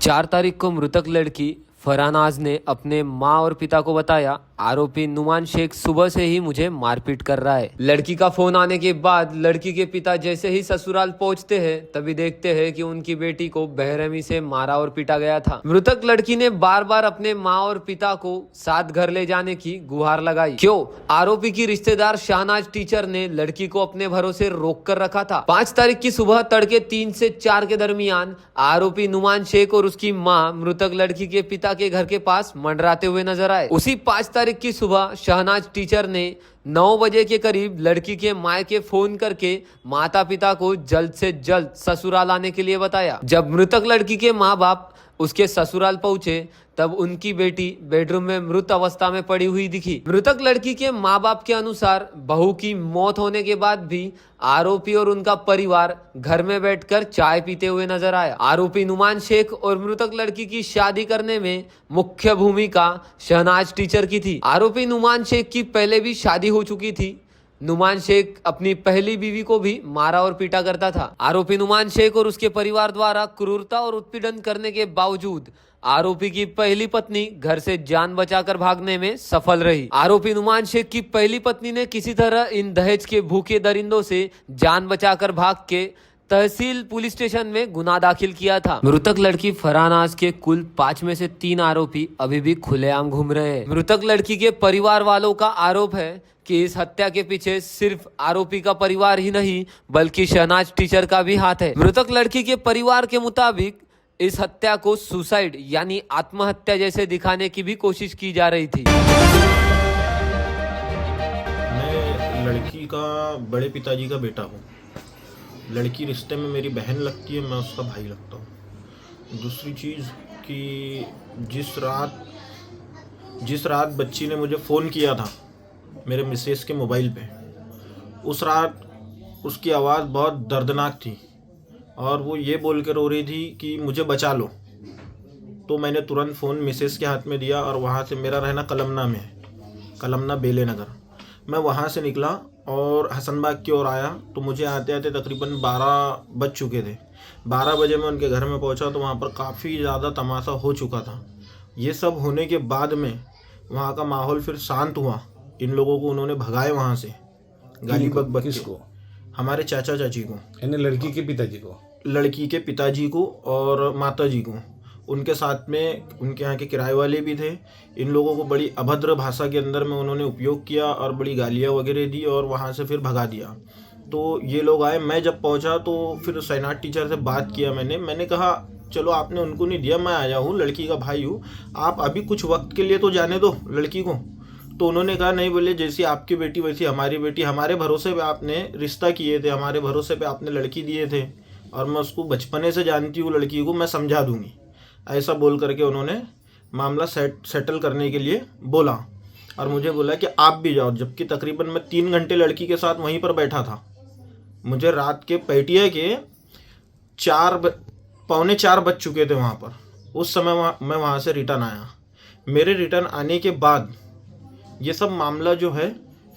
4 तारीख को मृतक लड़की फरहानाज ने अपने मां और पिता को बताया, आरोपी नुमान शेख सुबह से ही मुझे मारपीट कर रहा है। लड़की का फोन आने के बाद लड़की के पिता जैसे ही ससुराल पहुंचते हैं तभी देखते हैं कि उनकी बेटी को बेरहमी से मारा और पीटा गया था। मृतक लड़की ने बार बार अपने मां और पिता को साथ घर ले जाने की गुहार लगाई। क्यों? आरोपी की रिश्तेदार शहनाज टीचर ने लड़की को अपने भरोसे रोक कर रखा था। 5 तारीख की सुबह तड़के 3 से 4 के दरमियान आरोपी नुमान शेख और उसकी मां मृतक लड़की के पिता के घर के पास मंडराते हुए नजर आए। उसी 5 तारीख की सुबह शहनाज टीचर ने 9 बजे के करीब लड़की के मायके फोन करके माता पिता को जल्द से जल्द ससुराल आने के लिए बताया। जब मृतक लड़की के माँ बाप उसके ससुराल पहुंचे तब उनकी बेटी बेडरूम में मृत अवस्था में पड़ी हुई दिखी। मृतक लड़की के माँ बाप के अनुसार बहू की मौत होने के बाद भी आरोपी और उनका परिवार घर में बैठकर चाय पीते हुए नजर आया। आरोपी नुमान शेख और मृतक लड़की की शादी करने में मुख्य भूमिका शहनाज टीचर की थी। आरोपी नुमान शेख की पहले भी शादी हो चुकी थी। नुमान शेख अपनी पहली बीवी को भी मारा और पीटा करता था। आरोपी नुमान शेख और उसके परिवार द्वारा क्रूरता और उत्पीड़न करने के बावजूद आरोपी की पहली पत्नी घर से जान बचाकर भागने में सफल रही। आरोपी नुमान शेख की पहली पत्नी ने किसी तरह इन दहेज के भूखे दरिंदों से जान बचाकर भाग के तहसील पुलिस स्टेशन में गुना दाखिल किया था। मृतक लड़की फरहानाज के कुल 5 में से 3 आरोपी अभी भी खुलेआम घूम रहे हैं। मृतक लड़की के परिवार वालों का आरोप है कि इस हत्या के पीछे सिर्फ आरोपी का परिवार ही नहीं बल्कि शहनाज टीचर का भी हाथ है। मृतक लड़की के परिवार के मुताबिक इस हत्या को सुसाइड यानी आत्महत्या जैसे दिखाने की भी कोशिश की जा रही थी। मैं लड़की का बड़े पिताजी का बेटा हूँ। लड़की रिश्ते में मेरी बहन लगती है, मैं उसका भाई लगता हूँ। दूसरी चीज़ कि जिस रात बच्ची ने मुझे फ़ोन किया था मेरे मिसेस के मोबाइल पे, उस रात उसकी आवाज़ बहुत दर्दनाक थी और वो ये बोल के रो रही थी कि मुझे बचा लो। तो मैंने तुरंत फ़ोन मिसेस के हाथ में दिया और वहाँ से, मेरा रहना कलमना में है, कलमना बेले नगर। मैं वहाँ से निकला और हसनबाग की ओर आया तो मुझे आते आते तकरीबन 12 बज चुके थे। 12 बजे मैं उनके घर में पहुँचा तो वहाँ पर काफ़ी ज़्यादा तमाशा हो चुका था। ये सब होने के बाद में वहाँ का माहौल फिर शांत हुआ। इन लोगों को उन्होंने भगाए वहाँ से, गाली बक किसको? हमारे चाचा चाची को, यानी लड़की के पिताजी को, लड़की के पिताजी को और माता जी को। उनके साथ में उनके यहाँ के किराए वाले भी थे। इन लोगों को बड़ी अभद्र भाषा के अंदर में उन्होंने उपयोग किया और बड़ी गालियाँ वगैरह दी और वहाँ से फिर भगा दिया। तो ये लोग आए, मैं जब पहुँचा तो फिर शहनाज टीचर से बात किया। मैंने कहा चलो आपने उनको नहीं दिया, मैं आया हूँ, लड़की का भाई हूँ, आप अभी कुछ वक्त के लिए तो जाने दो लड़की को। तो उन्होंने कहा नहीं, बोले जैसी आपकी बेटी वैसी हमारी बेटी, हमारे भरोसे पे आपने रिश्ता किए थे, हमारे भरोसे पे आपने लड़की दिए थे और मैं उसको बचपने से जानती हूँ, लड़की को मैं समझा दूंगी। ऐसा बोल करके उन्होंने मामला सेटल करने के लिए बोला और मुझे बोला कि आप भी जाओ। जबकि तकरीबन मैं 3 घंटे लड़की के साथ वहीं पर बैठा था। मुझे रात के पैटिया के 3:45 बज चुके थे वहाँ पर। उस समय मैं वहाँ से रिटर्न आया। मेरे रिटर्न आने के बाद ये सब मामला जो है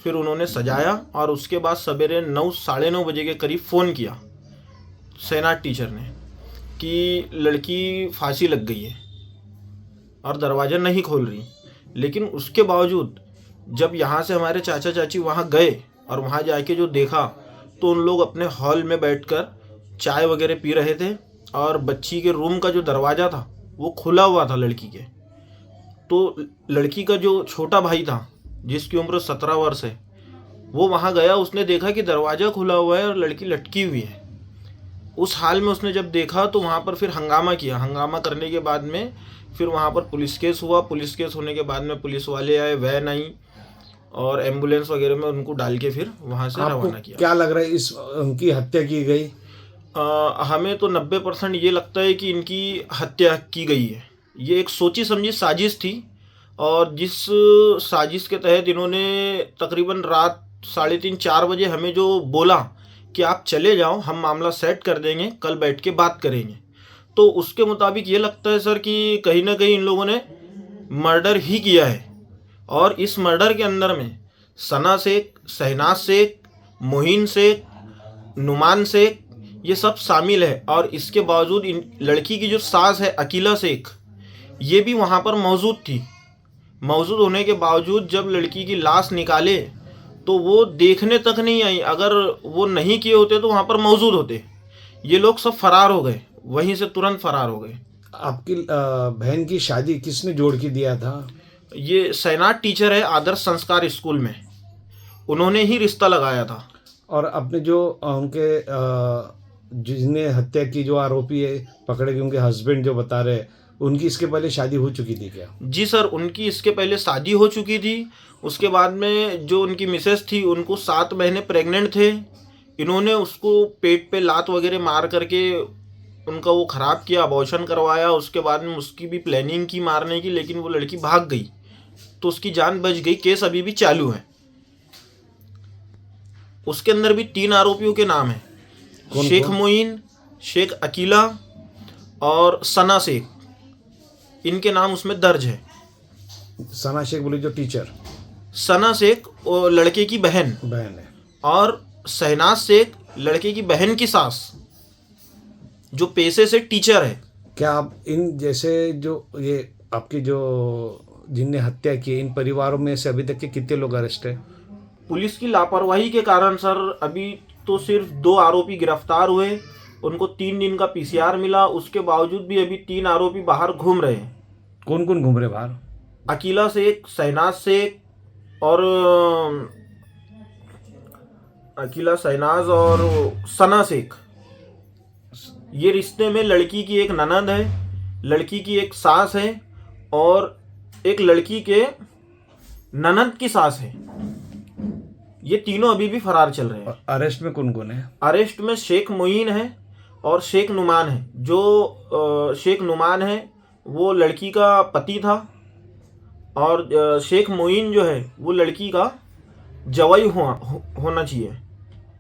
फिर उन्होंने सजाया और उसके बाद सवेरे 9 साढ़े 9 बजे के करीब फ़ोन किया शहनाज टीचर ने कि लड़की फांसी लग गई है और दरवाज़ा नहीं खोल रही। लेकिन उसके बावजूद जब यहाँ से हमारे चाचा चाची वहाँ गए और वहाँ जाके जो देखा तो उन लोग अपने हॉल में बैठकर चाय वगैरह पी रहे थे और बच्ची के रूम का जो दरवाज़ा था वो खुला हुआ था लड़की के। तो लड़की का जो छोटा भाई था जिसकी उम्र 17 वर्ष है, वो वहाँ गया, उसने देखा कि दरवाज़ा खुला हुआ है और लड़की लटकी हुई है। उस हाल में उसने जब देखा तो वहाँ पर फिर हंगामा किया। हंगामा करने के बाद में फिर वहाँ पर पुलिस केस हुआ। पुलिस केस होने के बाद में पुलिस वाले आए, वैन आई और एम्बुलेंस वगैरह में उनको डाल के फिर वहाँ से रवाना किया। क्या लग रहा है इस उनकी हत्या की गई? हमें तो 90% ये लगता है कि इनकी हत्या की गई है। ये एक सोची समझी साजिश थी और जिस साजिश के तहत इन्होंने तकरीबन रात 3:30-4 बजे हमें जो बोला कि आप चले जाओ, हम मामला सेट कर देंगे, कल बैठ के बात करेंगे, तो उसके मुताबिक ये लगता है सर कि कहीं ना कहीं इन लोगों ने मर्डर ही किया है। और इस मर्डर के अंदर में सना शेख, शहनाज शेख, मोहिन शेख, नुमान शेख, ये सब शामिल है। और इसके बावजूद इन लड़की की जो सास है अकीला शेख, ये भी वहाँ पर मौजूद थी। मौजूद होने के बावजूद जब लड़की की लाश निकाले तो वो देखने तक नहीं आई। अगर वो नहीं किए होते तो वहाँ पर मौजूद होते। ये लोग सब फरार हो गए, वहीं से तुरंत फरार हो गए। आपकी बहन की शादी किसने जोड़ के दिया था? ये सैनाट टीचर है आदर्श संस्कार स्कूल में, उन्होंने ही रिश्ता लगाया था। और अपने जो उनके जिसने हत्या की जो आरोपी है पकड़े गए, उनके हस्बैंड जो बता रहे, उनकी इसके पहले शादी हो चुकी थी क्या? जी सर, उनकी इसके पहले शादी हो चुकी थी। उसके बाद में जो उनकी मिसेस थी उनको 7 महीने प्रेग्नेंट थे। इन्होंने उसको पेट पे लात वगैरह मार करके उनका वो ख़राब किया, अबॉर्शन करवाया। उसके बाद में उसकी भी प्लानिंग की मारने की, लेकिन वो लड़की भाग गई तो उसकी जान बच गई। केस अभी भी चालू है। उसके अंदर भी 3 आरोपियों के नाम हैं, शेख मोइन, शेख अकीला और सना शेख। इनके नाम उसमें दर्ज है। सना शेख बोले जो टीचर? सना शेख वो लड़के की बहन है, और शहनाज शेख लड़के की बहन की सास, जो पेशे से टीचर है। क्या आप इन जैसे जो ये आपकी जो जिनने हत्या की, इन परिवारों में से अभी तक के कितने लोग अरेस्ट है? पुलिस की लापरवाही के कारण सर अभी तो सिर्फ 2 आरोपी गिरफ्तार हुए। उनको 3 दिन का PCR मिला। उसके बावजूद भी अभी 3 आरोपी बाहर घूम रहे हैं। कौन कौन घूम रहे बाहर? अकीला शेख, शहनाज शेख और सना शेख। ये रिश्ते में लड़की की एक ननद है, लड़की की एक सास है और एक लड़की के ननद की सास है। ये तीनों अभी भी फरार चल रहे हैं। अरेस्ट में कौन कौन है? अरेस्ट में शेख मोइन है और शेख नुमान है। जो शेख नुमान है वो लड़की का पति था और शेख मोइन जो है वो लड़की का जवाई होना चाहिए।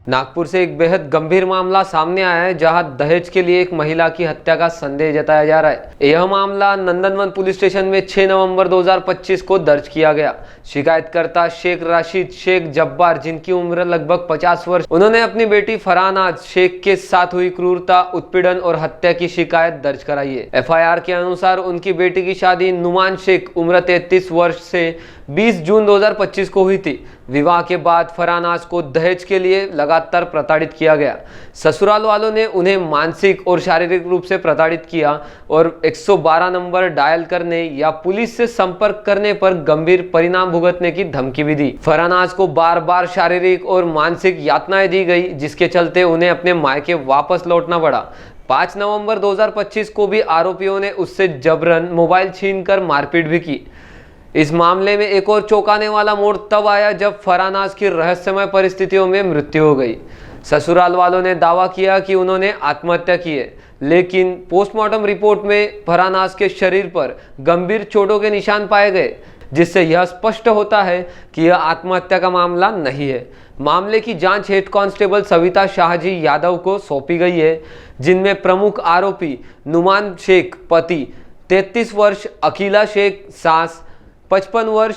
नागपुर से एक बेहद गंभीर मामला सामने आया है, जहां दहेज के लिए एक महिला की हत्या का संदेह जताया जा रहा है। यह मामला नंदनवन पुलिस स्टेशन में 6 नवंबर 2025 को दर्ज किया गया। शिकायतकर्ता शेख राशिद शेख जब्बार, जिनकी उम्र लगभग 50 वर्ष, उन्होंने अपनी बेटी फरहानाज शेख के साथ हुई क्रूरता, उत्पीड़न और हत्या की शिकायत दर्ज कराई है। FIR के अनुसार उनकी बेटी की शादी नुमान शेख, उम्र 33 वर्ष से 20 जून 2025 को हुई थी। विवाह के बाद फरहानाज को दहेज के लिए लगातार प्रताड़ित किया गया। ससुराल वालों ने उन्हें मानसिक और शारीरिक रूप से प्रताड़ित किया और 112 नंबर डायल करने या पुलिस से संपर्क करने पर गंभीर परिणाम भुगतने की धमकी भी दी। फरहानाज को बार बार शारीरिक और मानसिक यातनाएं दी गई, जिसके चलते उन्हें अपने मायके वापस लौटना पड़ा। 5 नवंबर 2025 को भी आरोपियों ने उससे जबरन मोबाइल छीनकर मारपीट भी की। इस मामले में एक और चौंकाने वाला मोड़ तब आया जब फरहानाज की रहस्यमय परिस्थितियों में मृत्यु हो गई। ससुराल वालों ने दावा किया कि उन्होंने आत्महत्या की है, लेकिन पोस्टमार्टम रिपोर्ट में फरहानाज के शरीर पर गंभीर चोटों के निशान पाए गए, जिससे यह स्पष्ट होता है कि यह आत्महत्या का मामला नहीं है। मामले की जांच हेड कांस्टेबल सविता शाहजी यादव को सौंपी गई है, जिनमें प्रमुख आरोपी नुमान शेख पति, 33 वर्ष अकीला शेख सास, 55 वर्ष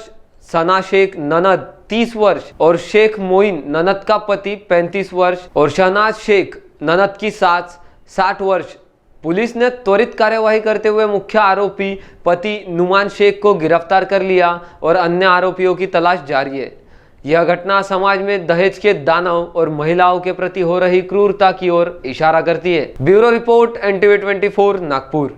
सना शेख ननद, 30 वर्ष और शेख मोइन ननद का पति 35 वर्ष और शहनाज शेख ननद की सास 60 वर्ष। पुलिस ने त्वरित कार्यवाही करते हुए मुख्य आरोपी पति नुमान शेख को गिरफ्तार कर लिया और अन्य आरोपियों की तलाश जारी है। यह घटना समाज में दहेज के दानव और महिलाओं के प्रति हो रही क्रूरता की ओर इशारा करती है। Bureau report NTV 24 Nagpur.